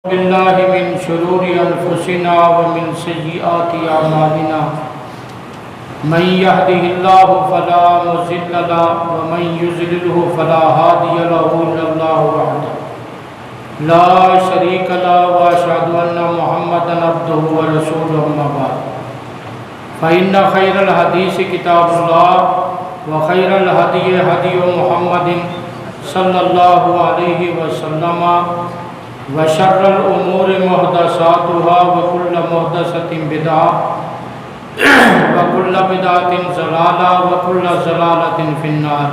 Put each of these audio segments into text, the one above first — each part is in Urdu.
بالله من شرور أنفسنا ومن سيئات أعمالنا من يهده الله فلا مضل له ومن يضلل فلا هادي له إلا الله وحده لا شريك له وأشهد أن محمدا عبده ورسوله أما بعد فإن خير الحديث كتاب الله وخير الهدي هدي محمد صلى الله عليه وسلم وشر الأمور محدثاتها وكل محدثة بدعة وكل بدعة ضلالة وكل ضلالة في النار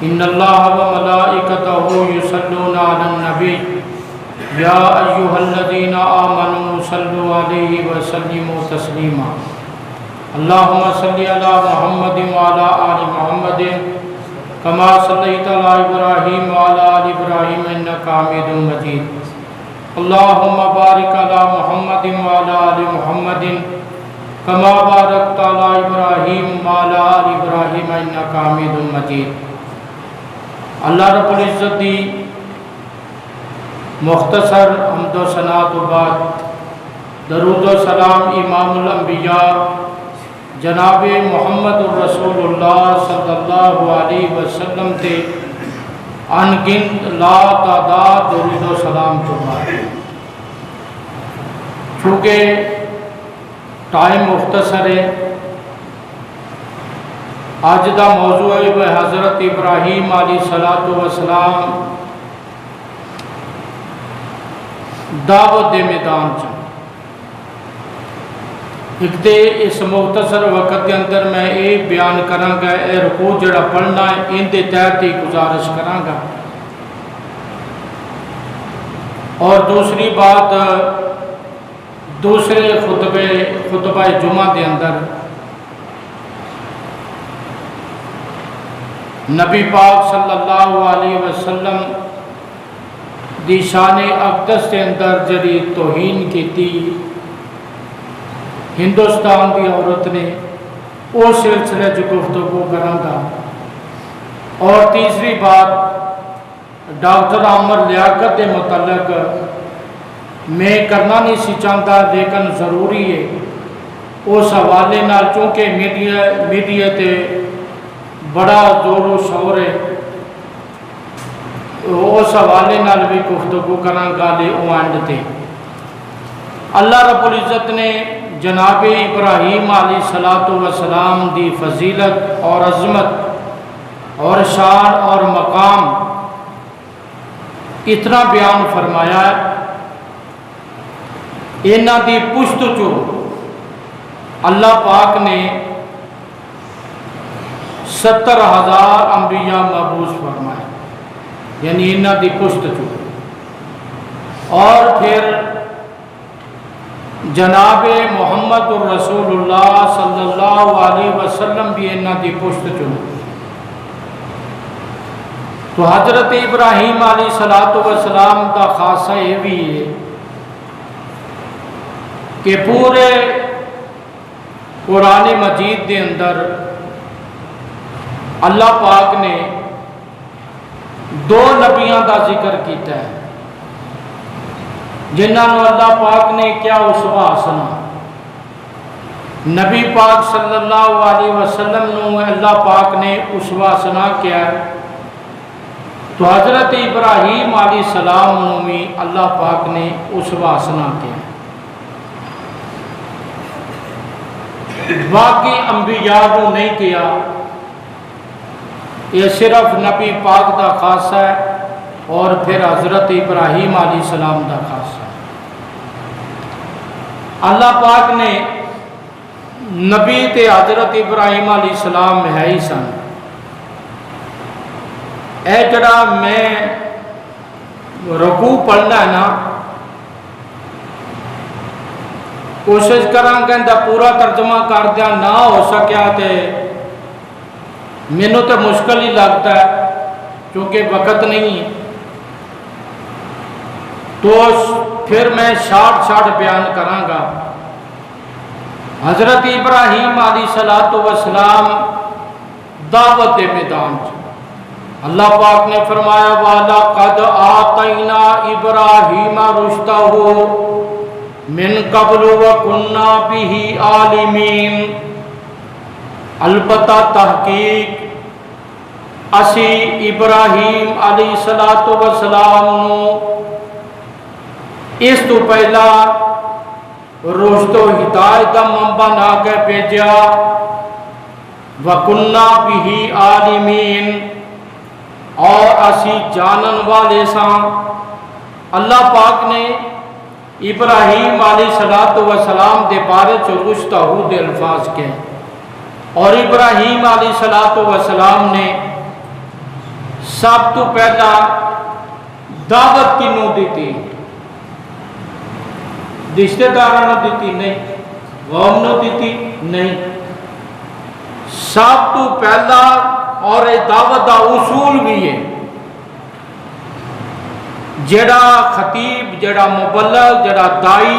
إن الله وملائكته يصلون على النبي يا أيها الذين آمنوا صلوا عليه وسلموا تسليما اللهم صل على محمد وعلى آل محمد كما صليت على إبراهيم وعلى آل إبراهيم إنك حميد مجيد اللهم بارك على محمد وعلى آل محمد كما باركت على إبراهيم وعلى آل إبراهيم إنك حميد مجيد اللہ رب العزت دی مختصر حمد و ثنا تو بعد درود و سلام امام الانبیاء جناب محمد الرسول اللہ صلی اللہ علیہ وسلم تے انگنت لا تعداد درود و سلام تو بعد چونکہ ٹائم مختصر ہے آج دا موضوع ہے حضرت ابراہیم علیہ السلام دعوت دے میدان چ ایک دے اس مختصر وقت کے اندر میں یہ بیان کراں گا اے رکوع جڑا پڑھنا ہے ان دے تحت ہی گزارش کراں گا اور دوسری بات دوسرے خطبہ جمعہ دے اندر نبی پاک صلی اللہ علیہ وسلم دی شان اقدس کے اندر جڑی توہین کیتی ہندوستان کی عورت نے وہ سلسلے جو گفتگو کراں گا اور تیسری بات ڈاکٹر عامر لیاقت کے متعلق میں کرنا نہیں سی چاہتا لیکن ضروری ہے اس حوالے نال چونکہ میڈیا تے بڑا زور و شور ہے اس حوالے نال بھی گفتگو کراں گا لے اوانڈ تے اللہ رب العزت نے جناب ابراہیم علیہ السلام دی فضیلت اور عظمت اور شان اور مقام اتنا بیان فرمایا ہے انہاں دی پشت چو اللہ پاک نے 70,000 انبیاء مبعوث فرمائے یعنی انہاں دی پشت چو اور پھر جناب محمد الرسول اللہ صلی اللہ علیہ وسلم بھی انہاں دی پشت چو تو حضرت ابراہیم علیہ السلام کا خاصہ یہ بھی ہے کہ پورے قرآن مجید دے اندر اللہ پاک نے 2 نبیوں کا ذکر کیتا ہے جنہاں نو اللہ پاک نے کیا اسوہ حسنہ نبی پاک صلی اللہ علیہ وسلم نو اللہ پاک نے اسوہ حسنہ کیا ہے تو حضرت ابراہیم علیہ السلام نو بھی اللہ پاک نے اسوہ حسنہ کیا ہے باقی انبیاء کو نہیں کیا یہ صرف نبی پاک دا خاصہ ہے اور پھر حضرت ابراہیم علیہ السلام دا خاصہ ہے اللہ پاک نے نبی تے حضرت ابراہیم علیہ السلام ہے ہی سن اے جڑا میں رکوع پڑھنا ہے نا کوشش کراں کہ پورا ترجمہ کر دیا نہ ہو سکیا تے مینوں تو مشکل ہی لگتا ہے کیونکہ وقت نہیں ہے تو پھر میں شارٹ بیان کراں گا حضرت ابراہیم علیہ السلام دعوت میدان اللہ پاک نے فرمایا وَلَقَدْ آتَيْنَا إِبْرَاهِيمَ رُشْدَهُ مِن قَبْلُ وَكُنَّا بِهِ عَالِمِينَ۔ البتہ تحقیق اسی ابراہیم علیہ السلام نو اس تو پہلا رشد و ہدایت کا منبع بنا کے بھیجا، وَكُنَّا بِهِ عَالِمِينَ، اور اسی جانن والے ساں۔ اللہ پاک نے ابراہیم علیہ السلام دے بارے چ رشدہ دے الفاظ کے، اور ابراہیم علیہ السلام نے سب تو پہلا دعوت کنوں دیتی؟ رشتہ داراں دیتی؟ نہیں۔ قوم نو دیتی؟ نہیں۔ سب تو پہلا اور دعوت دا اصول بھی ہے، جڑا خطیب، جڑا مبلغ، جڑا دائی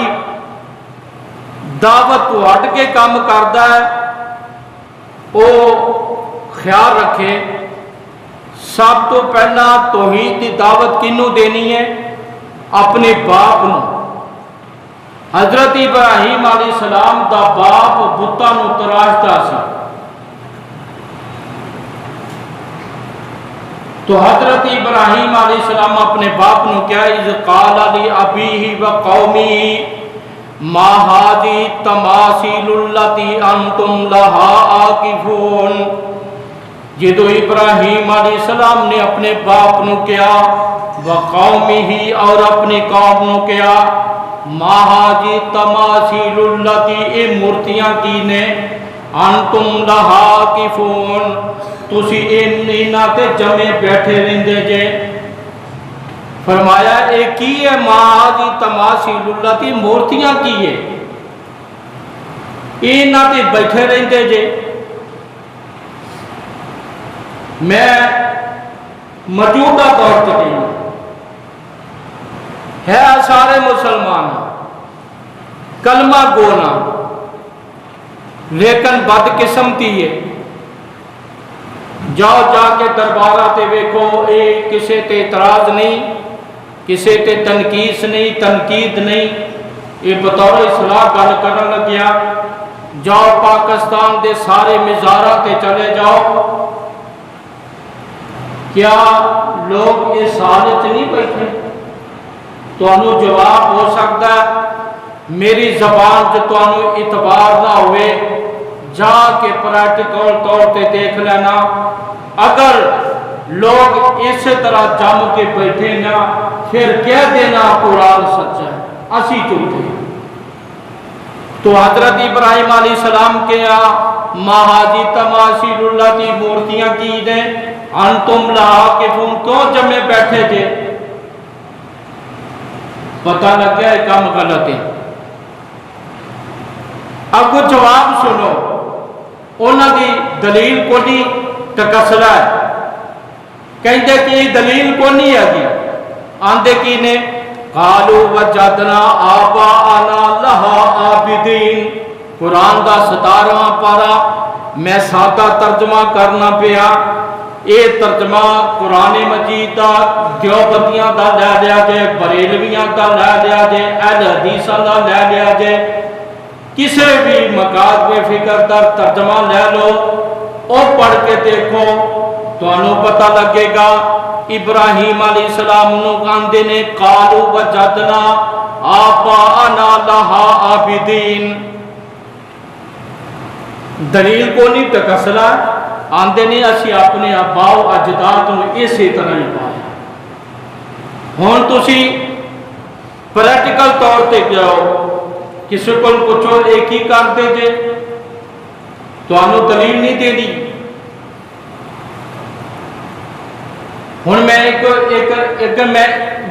دعوت تو ہٹ کے کام کردا ہے، او خیال رکھے سب تو پہلا توحید دی دعوت کنوں دینی ہے؟ اپنے باپ نو۔ حضرت ابراہیم علیہ السلام دا باپ بتاں نو تراشتا سی، تو حضرت ابراہیم علیہ السلام اپنے باپ نو کیا اذ قال لأبیہ وقومہ ما ھذی التماثیل التی انتم لہا عاکفون۔ جدو ابراہیم علیہ السلام نے اپنے باپ نو کیا، وقومہ اور اپنی قوم نو کیا، ما ھذی التماثیل التی، اے مورتیاں کی نے، انتم لہا عاکفون، تسی انہاں تے جمے بیٹھے رہندے جے۔ فرمایا اے کی ہے ما ھذی التماثیل التی، مورتیاں کی ہے، انہاں تے بیٹھے رہندے جے۔ میں موجودہ دور تے ہے سارے مسلمان کلمہ گونا، لیکن بد قسمتی ہے، جاؤ جا کے دربارہ تے ویکھو، اے کسے تے اعتراض نہیں، کسے تے تنقید نہیں، یہ بطور اصلاح گل کرن لگیا۔ جاؤ پاکستان دے سارے مزارہ تے چلے جاؤ، کیا لوگ اس حالت نہیں بیٹھے؟ تو انہوں جواب ہو سکتا ہے میری زبان جو تو انہوں اعتبار نہ ہوئے، جا کے پریکٹیکل طور پہ دیکھ لینا، اگر لوگ اس طرح جم کے بیٹھے نا، پھر کہہ دینا قرآن سچا ہے، اسی جھوٹے۔ تو حضرت ابراہیم علیہ السلام کے یہاں ما ھذی التماثیل التی، مورتیاں کی نے، انتم لہا عاکفون، کیوں جمے بیٹھے تھے؟ پتہ لگ گیا ہے کام غلط ہے۔ اب وہ جواب سنو، انہاں دی دلیل کو نہیں تکسلا ہے، کہندے کہ یہ دلیل کو نہیں ہے گی، آندے کی نے قالوا وجدنا آباءنا لہا عابدین۔ قرآن دا 17واں پارہ میں سادہ ترجمہ کرنا پیا، اے ترجمہ قرآن مجید دا دیوبندیاں دا لے لیا جے، بریلویاں دا لے لیا جے، اہل حدیثاں دا لے لیا جے، کسے بھی مکاتب فکر در ترجمہ لے لو، اور پڑھ کے دیکھو تو انہوں پتہ لگے گا ابراہیم علیہ السلام نو کہندے نے قالوا وجدنا آباءنا لہا عابدین۔ دلیل کو نہیں تکسلا، آندے نے اسی اپنے آباء و اجداد نو اسی طرح ہی پایا۔ ہن تسی پریکٹیکل طور تے جاؤ، کسی کو پوچھو ایک ہی کرتے جے، تو انہوں دلیل نہیں دے دی۔ ہن میں ایک میں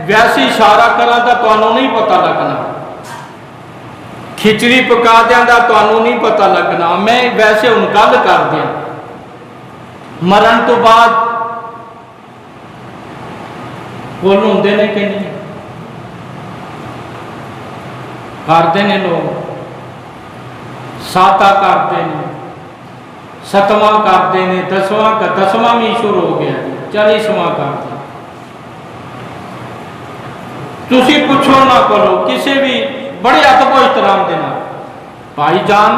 ویسی اشارہ کرا دا تو انہوں نہیں پتہ لگنا، کھچڑی پکا دیاں دا تو انہوں نہیں پتہ لگنا، میں ویسے ان گل کر دیا، مرن تو بعد کول ہوندے نے کہ نہیں کرتے ہیں، لوگ سادہ کرتے ہیں، 7واں کرتے ہیں، 10واں بھی شروع ہو گیا، 40واں کرتے ہیں۔ تسی پوچھو نہ کرو کسی بھی بڑے ادب و احترام دینا، بھائی جان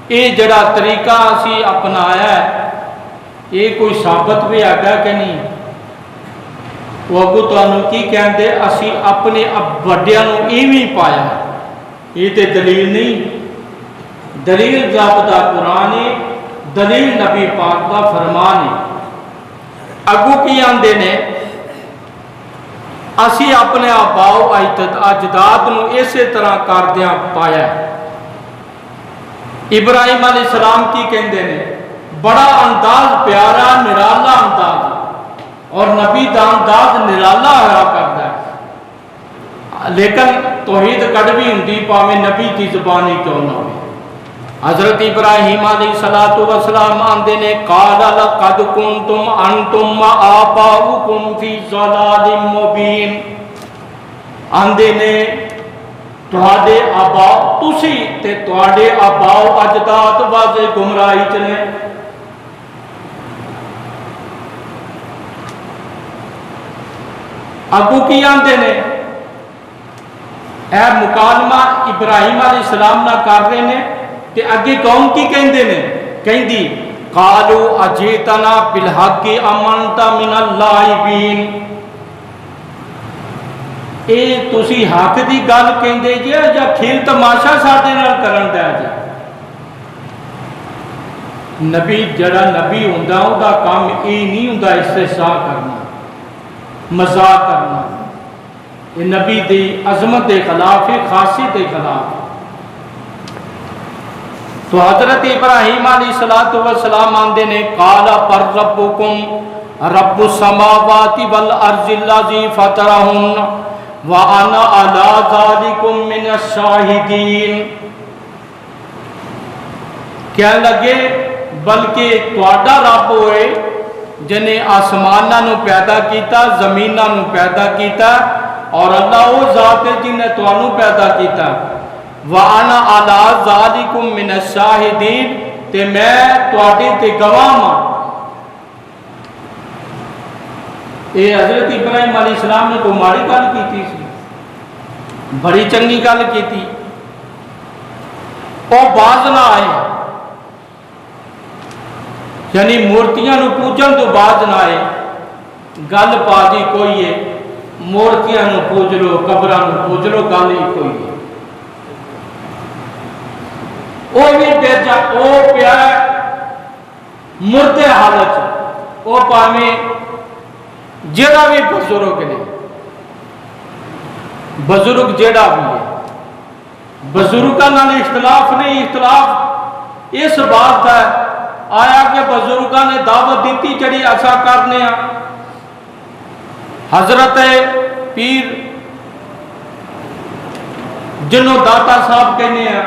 یہ جڑا طریقہ اسی اپنایا ہے یہ کوئی ثابت بھی آگا کہ نہیں؟ وہ اگو تو کی کہندے اسی اپنے بڑیاں نو ایویں پایا ہے، یہ تے دلیل نہیں، دلیل ضابطہ قرآن ہے، دلیل نبی پاک دا فرمان ہے۔ اگو کی آندے نے اسی اپنے آباؤ اجداد نو اسی طرح کردیاں پایا ہے۔ ابراہیم علیہ السلام کی کہندے نے بڑا انداز پیارا نرالا انداز، اور نبی دا انداز نرالا ہوا کرتا ہے، لیکن توحید کڑوی ہوندی پاویں نبی کی زبانی کیوں نہ ہوئے۔ حضرت ابراہیم علیہ السلام آندے نے قال لقد کنتم انتم آباؤکم فی ضلال مبین، آندے نے تواڈے آبا تسی تے تواڈے آباؤ اجداد واضح گمراہی چنے۔ اگو کی آندے نے اے مکالمہ ابراہیم علیہ السلام نہ کر رہے نے تے اگے قوم کی کہندے نے، کہندی قالو اجیتنا بالحق امنت من اللاعبین، اے تسی حق دی گل کہندے جی یا کھیل تماشا ساڈے نال کرن دے جی؟ نبی جڑا نبی ہوندا او دا کام اے نہیں ہوندا استہزاء کرنا، مذاق کرنا، یہ نبی دی عظمت کے خلاف ہے، خاصیت کے خلاف ہے۔ تو حضرت ابراہیم علیہ السلام آندے نے قال پر ربکم رب السماوات والارض الذی فطرہن وانا علی ذالکم من الشاہدین، کہنے لگے بلکہ تواڈا رب ہوئے جنہیں آسمانہ نو پیدا کیتا، زمینہ نو پیدا کیتا، اور اللہ وہ ذات ہے جنہیں توانو پیدا کیتا، وَأَنَا عَلَىٰ ذَلِكُمْ مِنَ الشَّاهِدِينَ، تے میں تواڈے تے گواہ ہاں۔ اے حضرت ابراہیم علیہ السلام نے کوئی ماڑی گل کیتی سی؟ بڑی چنگی گل کیتی، او باز نہ آئے، یعنی مورتیاں نو پوجن تو باز نہ آئے، گل پاجی کوئی ہے، مورتیاں نو پوج لو، قبراں نو پوج لو، گل ہی کوئی ہے۔ او بھی بیچا او پیا مردے حالت، او پاویں جڑا بھی بزرگ نے، بزرگ جڑا بھی ہے، بزرگاں نال اختلاف نہیں، اختلاف اس بات کا آیا کہ بزرگاں نے دعوت دیتی جڑی ایسا کرنے ہیں۔ حضرت پیر جنہوں داتا صاحب کہنے ہیں،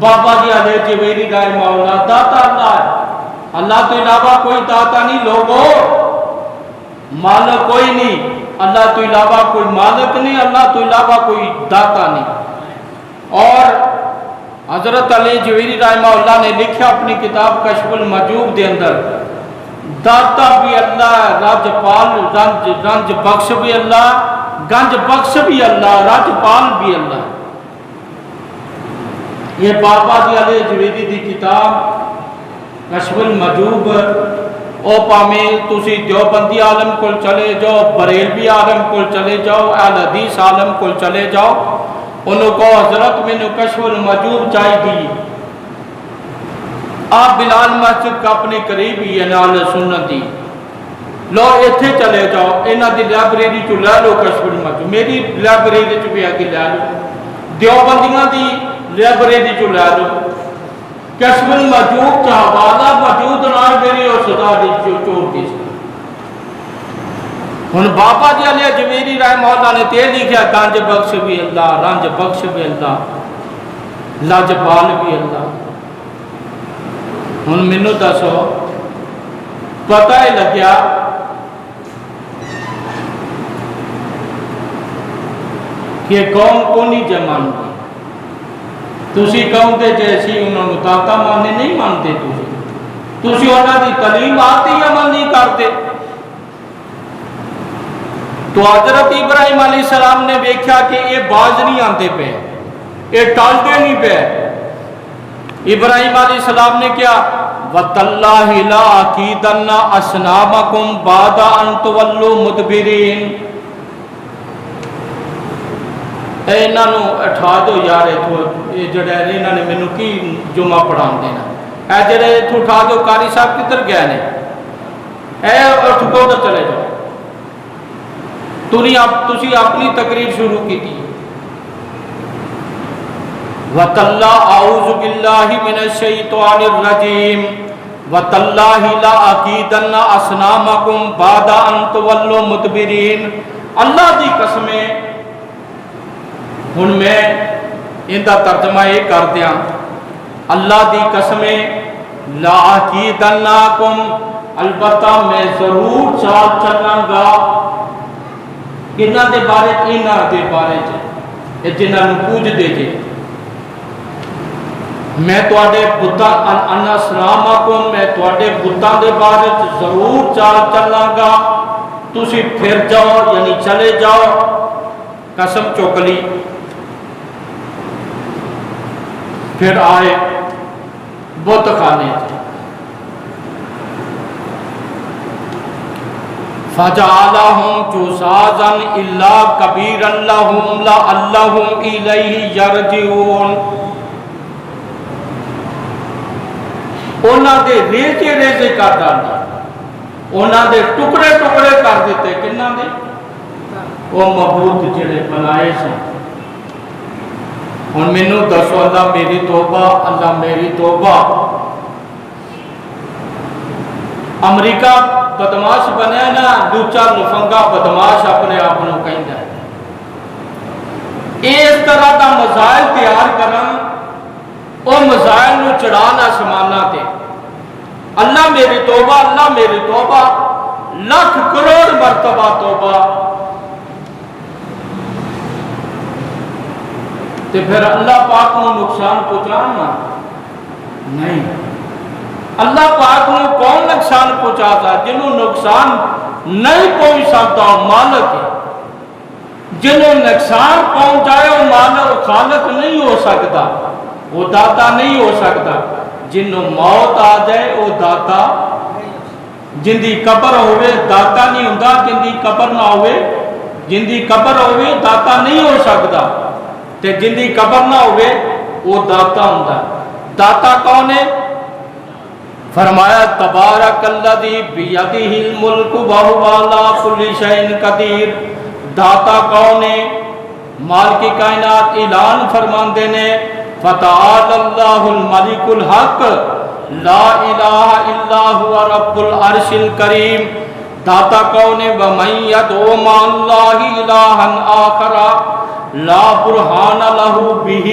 بابا جی علیہ جویری رحمہ اللہ، داتا اللہ ہے، اللہ تو علاوہ کوئی داتا نہیں، لوگوں مالک کوئی نہیں، اللہ تو علاوہ کوئی مالک نہیں، اللہ تو علاوہ کوئی داتا نہیں۔ اور حضرت علی جویری رحمہ اللہ نے لکھا اپنی کتاب کشف المجوب دے اندر، داتا بھی اللہ، راجپال رنج بخش بھی اللہ، گنج بخش بھی اللہ، راجپال بھی اللہ۔ یہ بابا جی علی جویری دی کتاب کشف المجوب، او پامیں تسی دیوبندی عالم کل چلے جاؤ، بریلوی عالم کل چلے جاؤ، اہل حدیث عالم کل چلے جاؤ، انہوں کو حضرت میں نے کشف المجوب چاہی دی، آپ بلال مسجد کا اپنے قریب ہی ہے نال سنت دی، لو ایتھے چلے جاؤ، انہاں دی لائبریری چو لے لو کشف المجوب، میری لائبریری چو بھی آگے لے لو، دیوبندیاں دی لائبریری چو لے لو، کشف المجوب کا حوالہ موجود نہ میری اور صدا دی چور کی سے۔ ہن بابا جی علیہ جویری رحمہ اللہ نے تے لکھا گنج بخش بھی اللہ، رنج بخش بھی اللہ، لاجپال بھی اللہ۔ ہن مینوں دسو پتہ ہی لگیا کہ قوم کو نہیں جمان دی، تسی قوم دے جیسی انہوں نے داتا ماننے نہیں مانتے، تسی تسی انہاں دی تعلیمات ہی عمل نہیں کرتے. تو حضرت ابراہیم علیہ السلام نے دیکھا کہ یہ باز نہیں آتے پے، یہ ٹالتے نہیں پے. ابراہیم علیہ السلام نے کیا وَتَاللَّهِ لَأَكِيدَنَّ أَصْنَامَكُمْ بَعْدَ أَن تُوَلُّوا مُدْبِرِينَ. اے انہاں نو اٹھا دو یار، یہ جڑے انہاں نے مینوں کی جمعہ پڑھان دینا، اے جڑے اتھوں اٹھا دو قاری صاحب کدھر گئے نے، اے اٹھ کو ادھر چلے جاؤ. تسی اپنی تقریر شروع کی تھی. وَتَاللَّهِ أَعُوذُ بِاللَّهِ مِنَ الشَّيْطَانِ الرَّجِيمِ وَتَاللَّهِ لَأَكِيدَنَّ أَصْنَامَكُمْ بَعْدَ أَن تُوَلُّوا مُدْبِرِينَ. اللہ دی قسمیں ہن میں ان کا ترجمہ یہ کر دیا، اللہ دی قسمیں لَأَكِيدَنَّكُمْ، البتہ میں ضرور چال چلاں گا. کنہاں دے بارے انہاں دے بارے جنہاں نوں پوج دے جے. میں تواڈے بتاں ان اسلامکم، میں تواڈے بتاں دے بارے ضرور چال چلاں گا. تسی پھر جاؤ یعنی چلے جاؤ. قسم چک لی. پھر آئے بت خانے تھے. فَجَعَلَهُمْ جُذَاذًا إِلَّا كَبِيرًا لَهُمْ لَعَلَّهُمْ إِلَيْهِ يَرْجِعُونَ. انہاں دے ریزے ریزے کر ڈالنا، انہاں دے ٹکڑے ٹکڑے کر دیتے. کنہاں دے؟ وہ معبود جڑے بنائے سن. ہن مینوں دسو، اللہ میری توبہ، اللہ میری توبہ. امریکہ بدماش بنیا نا، دوچا لفنگا بدماش اپنے آپ کو کہندا ہے. اس طرح دا مزائل تیار کرن، او مزائل نو چڑھان آسمانہ تے. اللہ میری توبہ، اللہ میری توبہ، لاکھ کروڑ مرتبہ توبہ. تے پھر اللہ پاک نو نقصان پہنچانا نہیں. اللہ پاک نو کون نقصان پہنچاتا؟ جنہوں نقصان نہیں پہنچ سکتا وہ مالک ہے. جنہوں نقصان پہنچائے وہ مالک خالق نہیں ہو سکتا، وہ داتا نہیں ہو سکتا. جنہوں موت آ جائے وہ داتا، جن دی قبر ہوئے داتا نہیں ہوندا، جن دی قبر نہ ہوئے، جن دی قبر ہوئے داتا نہیں ہو سکتا، تے جن دی قبر نہ ہوئے وہ داتا ہوندا. داتا کون ہے؟ فرمایا تبارک الذی بیدہ الملک وہو علی کل شیء قدیر. داتا کون ہے؟ مالک کائنات اعلان فرماندے نے فتعالی اللہ الملک الحق لا الہ الا هو رب العرش الکریم. داتا کون ہے؟ ومن یدعو مع اللہ الہا آخر لا برہان لہ بہ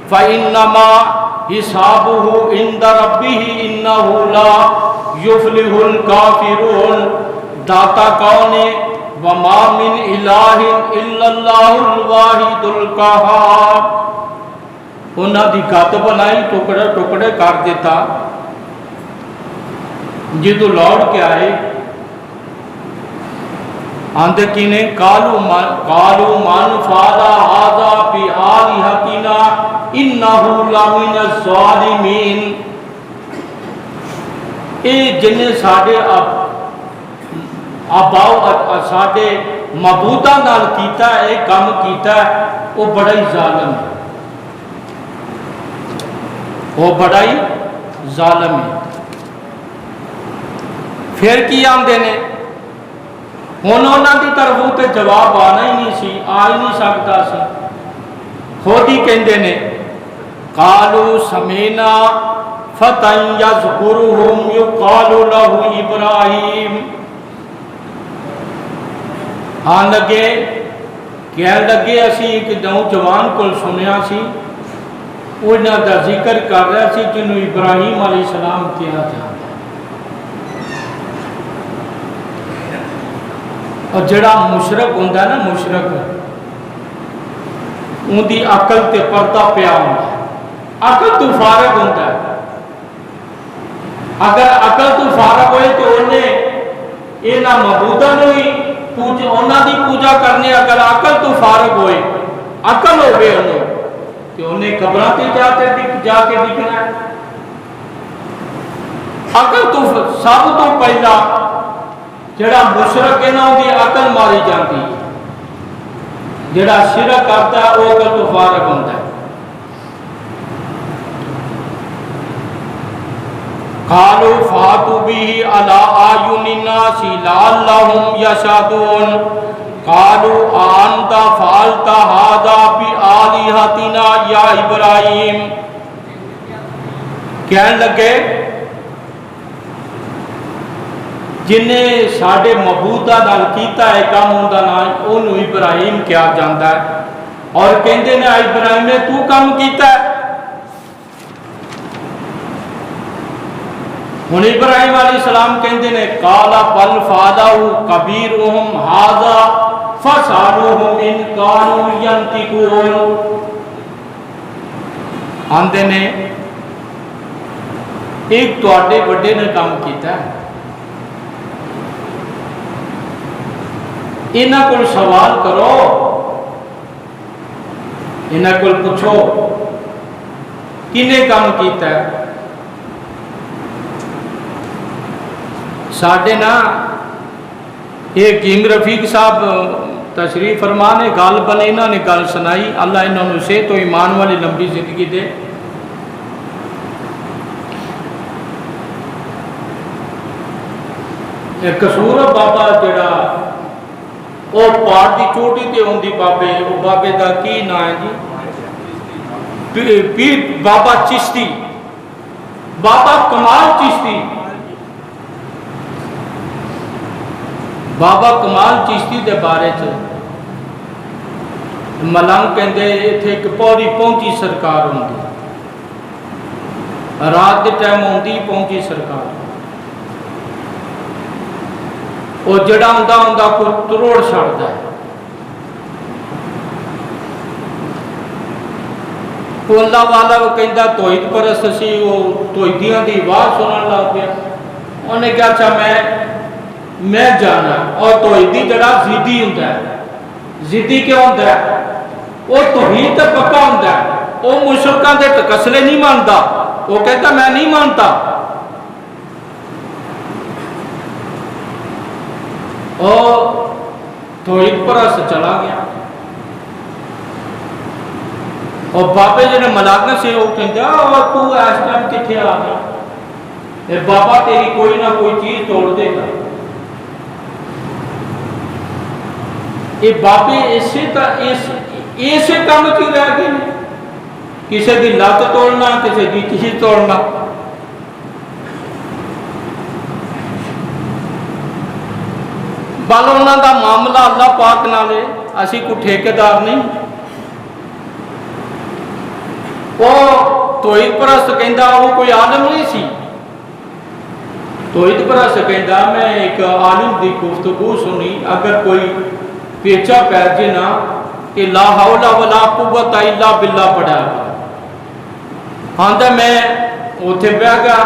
فانما حسابہ عند ربہ انہ لا یفلح الکافرون. داتا کون ہے؟ وما من الہ الا اللہ الواحد القہار. انہاں دی گت بنائی، ٹکڑے ٹکڑے کر دیتا. جدو لوٹ کے آئے آندے کینے قالوا من فعل هذا بآلہتنا انہ لمن الظالمین. اے جن ساڈے آباؤ ساڈے معبوداں نال کیتا ہے، کام کیتا ہے، وہ بڑا ہی ظالم ہے، وہ بڑا ہی ظالم ہے. پھر کی آندے نے ہن انہاں دی طرفوں تے جواب آنا ہی نہیں سی، آ ہی نہیں سکتا سی. خود ہی کہندے نے قالوا سمینا فتى یذکرہم یقال لہ ابراہیم. آن لگے کہن لگے اسی ایک نوجوان کو سنیا سی، انہاں دا ذکر کر رہا سی جنہوں ابراہیم علیہ السلام کیا جاتا. اور جڑا مشرک ہوندا نا، مشرک ان دی عقل تے پردہ پیا ہوندا ہے، عقل تو فارغ ہوندا ہے. اگر عقل تو فارغ ہوئے تو انہیں یہاں معبوداں نوں ہی انہاں دی پوجا کرنے. اگر عقل تو فارغ ہوئے, عقل ہوئے انہوں کہ انہیں قبراں تے جا کے دکھنا ہے. عقل تو سب تو پہلا جڑا مشرک ہے نا اندی عقل ماری جاتی, جڑا شرک کرتا ہے وہ عقل تو فارغ ہوتا ہے. قالوا فاتوا به على اعين الناس لعلهم يشهدون قالوا انت فعلت هذا بآلهتنا یا ابراہیم. کہنے لگے جنہیں ساڈے معبوداں نال کیتا ہے کام ہوندا نہ اونوں ابراہیم کیا جاندا ہے, اور کہندے نے ابراہیم نے تو کام کیتا ہے. ہن ابراہیم علیہ السلام کہندے نے قال بل فعلوا کبیرہم ھذا فاسألوہم ان کانوا ینطقون. آندے نے ایک تواڈے بڑے نے کام کیتا ہے, انہاں کول سوال کرو, انہاں کول پوچھو کنے کام کیتا ہے. ساڈے نا یہ کیم رفیق صاحب تشریف فرما نے گل بنے, انہوں نے گل سنائی, اللہ انہوں نے صحت و ایمان والی لمبی زندگی دے. ایک قصور بابا جڑا وہ پہاڑ کی چوٹی تے ہوندی بابے, وہ بابے دا کی نام ہے جی, پیر بابا چشتی, بابا کمال چشتی. بابا کمال چشتی دے بارے چ ملنگ کہندے ایتھے ایک پوری پہنچی سرکار ہوندی, رات دے ٹائم ہوندی پہنچی سرکار. وہ جڑا ہوندا کوئی تروڑ چھڑدا ہے, کو اللہ والا وہ کہندا توحید پرست سی, وہ توحیدیاں دی آواز سنن لگ پیا. انہیں کہا اچھا میں جانا, اور توحیدی جڑا ضدی ہوندا ہے. ضدی کیوں ہوندا ہے؟ وہ توحید تے پکا ہوندا ہے, وہ مشرکاں دے تکسلے نہیں مانتا, وہ کہتا میں نہیں مانتا. اور توحید پرست چلا گیا. اور بابے جڑے ملاقہ سے وہ کہتے ہیں تو اس ٹائم کتنے آ گیا, بابا تیری کوئی نہ کوئی چیز توڑ دے گا. یہ بابے اسے کام کی رہ گئے, کسی کی لت توڑنا, کسی کی چیز توڑنا. بل انہوں دا معاملہ اللہ پاک نال ہے, اسی کوئی ٹھیکیدار نہیں. وہ توحید پرست کہندا وہ کوئی عالم نہیں سی. توحید پرست کہندا میں ایک عالم دی گفتگو سنی, اگر کوئی پیچا پیر جے نا کہ لا حول ولا قوت الا باللہ پڑھا, آندا میں اتنے بہ گیا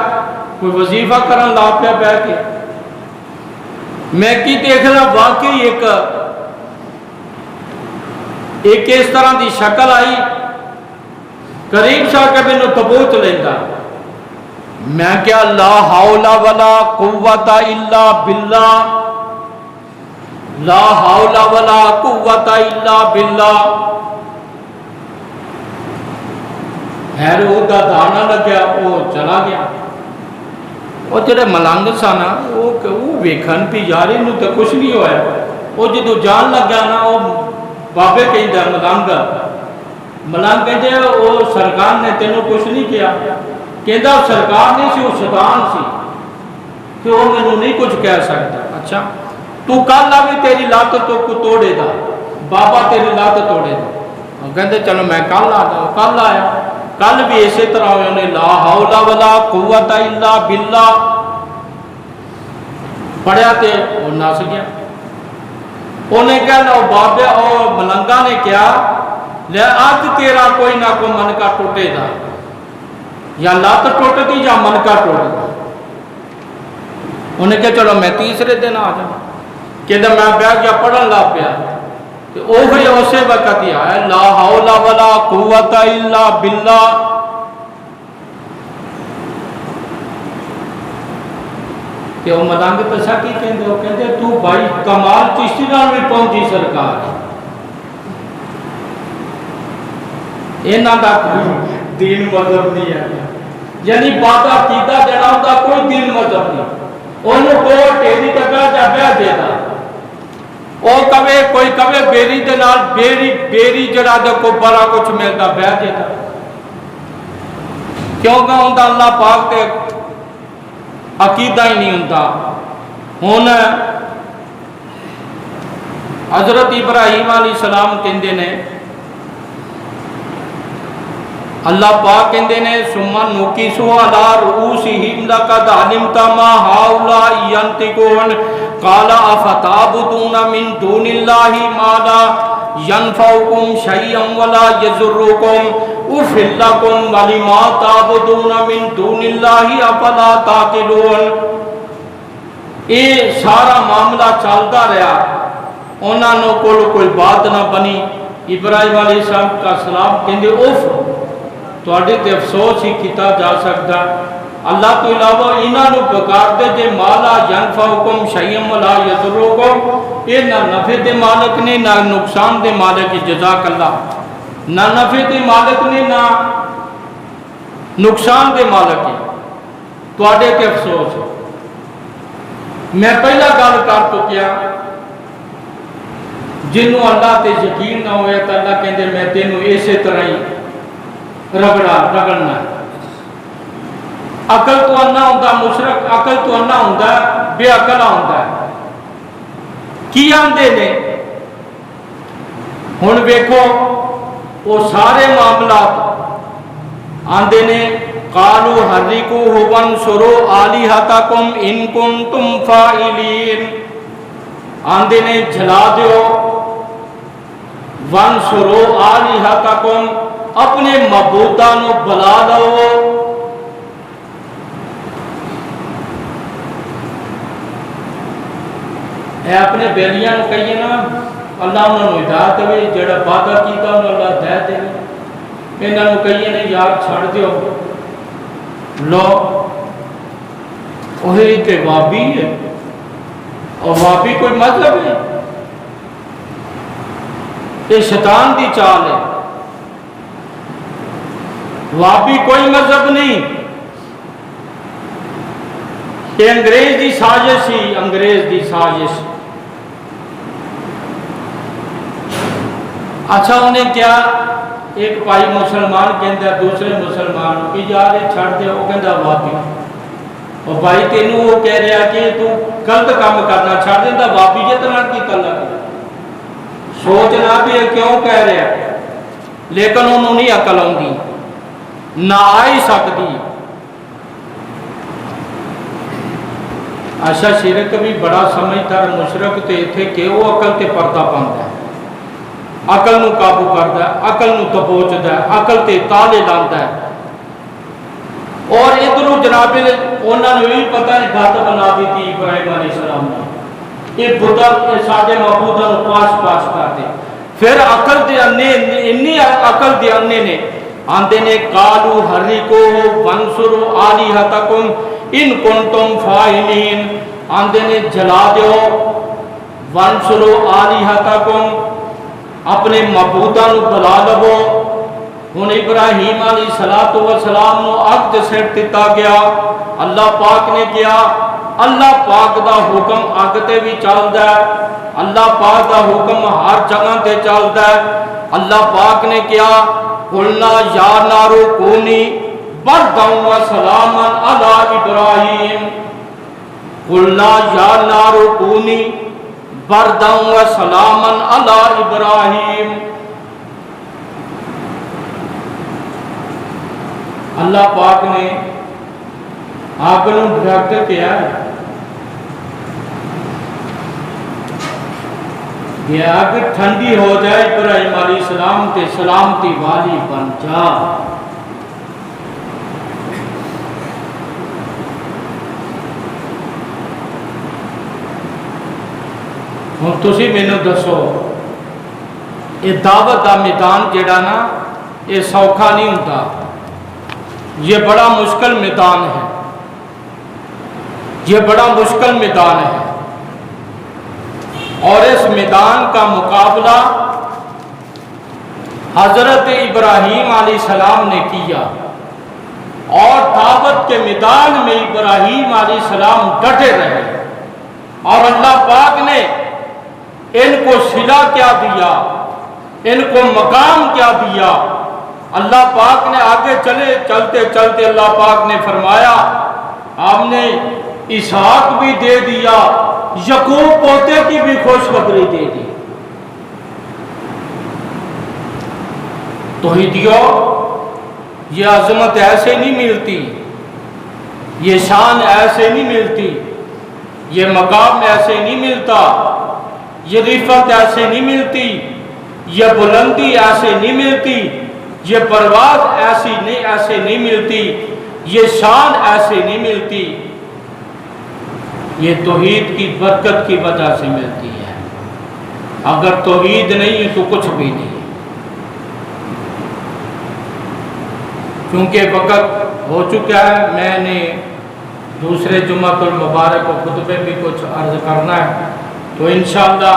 کوئی وظیفہ کرن لا پیا بہ کے, میں کی دیکھ رہا واقعی ایک اس طرح دی شکل آئی, قریب شاہ کے مینوں تبوچ لینا. میں کیا لا حول ولا قوت الا باللہ, لا حول ولا قوت الا باللہ. خیر وہ دانا لگیا, وہ چلا گیا. وہ جڑے ملنگ سن وہ ویکھن بھی یار انہوں تو کچھ نہیں ہوا. وہ جدو جان لگ گیا نا, وہ بابے کہندا ملنگ کہتے وہ سرکار نے تینوں کچھ نہیں کیا. کہندا سرکار نہیں سی, وہ شیطان سی, کہ وہ مینوں نہیں کچھ کہہ سکتا. اچھا تو کل آوی تیری لات تو کو توڑے دا, بابا تیری لات توڑے دا. وہ کہتے چلو میں کل آ جاؤں. کل آیا, کل بھی اسی طرح انہیں لا حول ولا قوت الا باللہ پڑھیا تے وہ نس گیا. انہیں کہنا بابے اور ملنگا نے کیا لے اج تیرا کوئی نہ کوئی من کا ٹوٹے دا, یا لات ٹوٹ دی یا من کا ٹوٹ دا. انہیں کہا چلو میں تیسرے دن آ جاؤں، کہ میں بیٹھ گیا پڑھن لگ پیا، اوہی اسی وقت ہی آیا لا حول ولا قوت الا باللہ۔ کہ وہ ملنگ پسا کی کہندے ہو، کہندے تو بھائی کمال چشتی نال بھی پہنچی سرکار، انہاں دا دین مذہب نہیں ہے، یعنی بات عقیدہ جڑا ہوندا کوئی دین مذہب نہیں، انہوں کو ٹیری تکا جا بیا دیتا، او کبے کوئی کبے بیری دے نال بیری جڑا دے کو بڑا کچھ ملتا بیا دیتا، کیونکہ ہوندا اللہ پاک تے عقیدہ ہی نہیں ہوندا۔ ہن حضرت ابراہیم علیہ السلام کہندے نے، اللہ پاک کہندے نے ثم نقیسو علی رؤوسہم لقد علمت ما ہؤلاء ینطقون قال افتعبدون من دون اللہ ما لا ينفعكم شيئا ولا يضركم اف لكم ولما تعبدون من دون اللہ افلا تعقلون۔ یہ سارا معاملہ چلتا رہا، انہوں نے کوئی بات نہ بنی۔ ابراہیم علیہ السلام کا سلام کہندے اف تواڈے تے افسوس ہی کیتا جا سکتا، اللہ تو علاوہ انہاں نوں پکار دے جے مالا ینفعکم شیئا ولا یضرکم، یہ نہ نفع دے مالک نے نہ نقصان دے مالک، جزاک اللہ، نہ نفع دے مالک نے نہ نقصان دے مالک ہے، تواڈے تے افسوس۔ میں پہلا گل کر چکیا، جنوں اللہ تے یقین نہ ہوئے تو اللہ کہندے میں تینوں اسی طرح ہی رگڑنا ہے۔ عقل تو انا ہوندا مشرک، عقل تو انا ہوندا بے عقل ہوندا ہے۔ کی آندے نے ہن ویکھو وہ سارے معاملات آندے نے قالوا حرقوه وانصروا آلہتکم ان کنتم فاعلین، آندے نے جلا دیو وانصروا آلہتکم، اپنے معبوداں نو بلا لو۔ اے اپنے بیلیاں نو کہیے نا اللہ انہوں نے ہدایت دے، جڑا وعدہ کیتا انہوں اللہ ہدایت دے، انہوں نے کہیے نا یار چھڑ دیو لو، وہی تے وابی ہے، اور وابی کوئی مذہب ہے؟ یہ شیطان دی چال ہے، وابی کوئی مذہب نہیں، کہ انگریز دی سازش ہی انگریز دی سازش۔ اچھا انہیں کیا ایک بھائی مسلمان کہندہ دوسرے مسلمان کہ یار چھڑ دے، وہ کہندہ وابی، اور بھائی تینوں وہ کہہ رہا کہ تو غلط کام کرنا چھڑ دیندہ، وابی جتنا کی تعلق ہے، سوچنا بھی ہے کیوں کہہ رہا، لیکن انہوں نہیں عقل ہوندی، نہ آئی سکتی۔ اچھا شرک بھی بڑا سمجھدار مشرک تے تھے کہ وہ عقل تے پردہ پاندا ہے، عقل نو قابو کردا ہے، عقل نو دبوچدا ہے، عقل تے تالے لاندا ہے۔ اور ادھروں جناب انہاں نوں بھی پتہ ہے گھت بنا دیتی ابراہیم علیہ السلام نے، یہ بتا کے ساڈے معبوداں نوں پاس کرتے، پھر عقل دے انے انی عقل دے انے نے آندے نے قالوا حرقوه وانصروا آلہتکم ان کنتم فاعلین، آندے نے جلا دیو وانصروا آلہتکم، اپنے معبوداں نوں بلا لو۔ ہن ابراہیم علیہ السلام نو اگ سٹ دتا گیا، اللہ پاک نے کیا، اللہ پاک دا حکم اگ تے بھی چلدا ہے، اللہ پاک دا حکم ہر جگہ تے چلدا ہے۔ اللہ پاک نے کیا قلنا یا نارو کونی بردا و سلاما علی ابراہیم، قلنا یا نارو کونی بردا و سلاما علی ابراہیم۔ اللہ پاک نے آگ نو ڈائریکٹ کیا ہے، یہ آگ ٹھنڈی ہو جائے ابراہیم علیہ السلام تے سلامتی والی بن جا۔ ہن تسی مینوں دسو یہ دعوت دا میدان جڑا نا یہ سوکھا نہیں ہوتا، یہ بڑا مشکل میدان ہے، یہ بڑا مشکل میدان ہے، اور اس میدان کا مقابلہ حضرت ابراہیم علیہ السلام نے کیا، اور دعوت کے میدان میں ابراہیم علیہ السلام ڈٹے رہے، اور اللہ پاک نے ان کو صلہ کیا دیا، ان کو مقام کیا دیا۔ اللہ پاک نے آگے چلتے چلتے اللہ پاک نے فرمایا آپ نے اسحاق بھی دے دیا، یعقوب پوتے کی بھی خوشخبری دے دی۔ توحیدیو، یہ عظمت ایسے نہیں ملتی، یہ شان ایسے نہیں ملتی، یہ مقام ایسے نہیں ملتا، یہ رفعت ایسے نہیں ملتی، یہ بلندی ایسے نہیں ملتی، یہ پرواز ایسے نہیں ملتی، یہ شان ایسے نہیں ملتی، یہ توحید کی برکت کی وجہ سے ملتی ہے۔ اگر توحید نہیں تو کچھ بھی نہیں، کیونکہ وقت ہو چکا ہے، میں نے دوسرے جمعہ المبارک کو خطبے بھی کچھ عرض کرنا ہے، تو انشاءاللہ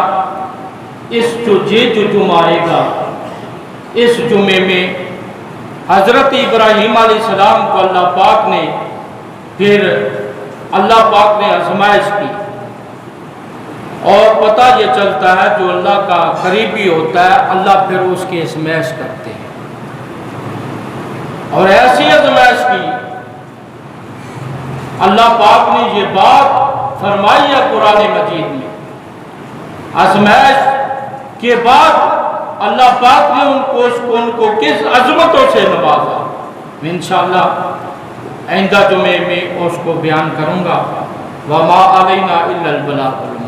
اس جو جمعہ آئے گا، اس جمعے میں حضرت ابراہیم علیہ السلام کو اللہ پاک نے آزمائش کی، اور پتہ یہ چلتا ہے جو اللہ کا قریبی ہوتا ہے اللہ پھر اس کی آزمائش کرتے ہیں، اور ایسی آزمائش کی اللہ پاک نے یہ بات فرمائی ہے قرآن مجید میں، آزمائش کے بعد اللہ پاک نے ان کو کس عظمتوں سے نوازا، میں انشاءاللہ آئندہ جمعے میں اس کو بیان کروں گا۔ وَمَا عَلَيْنَا إِلَّا الْبَلَاغُ الْمُبِينُ۔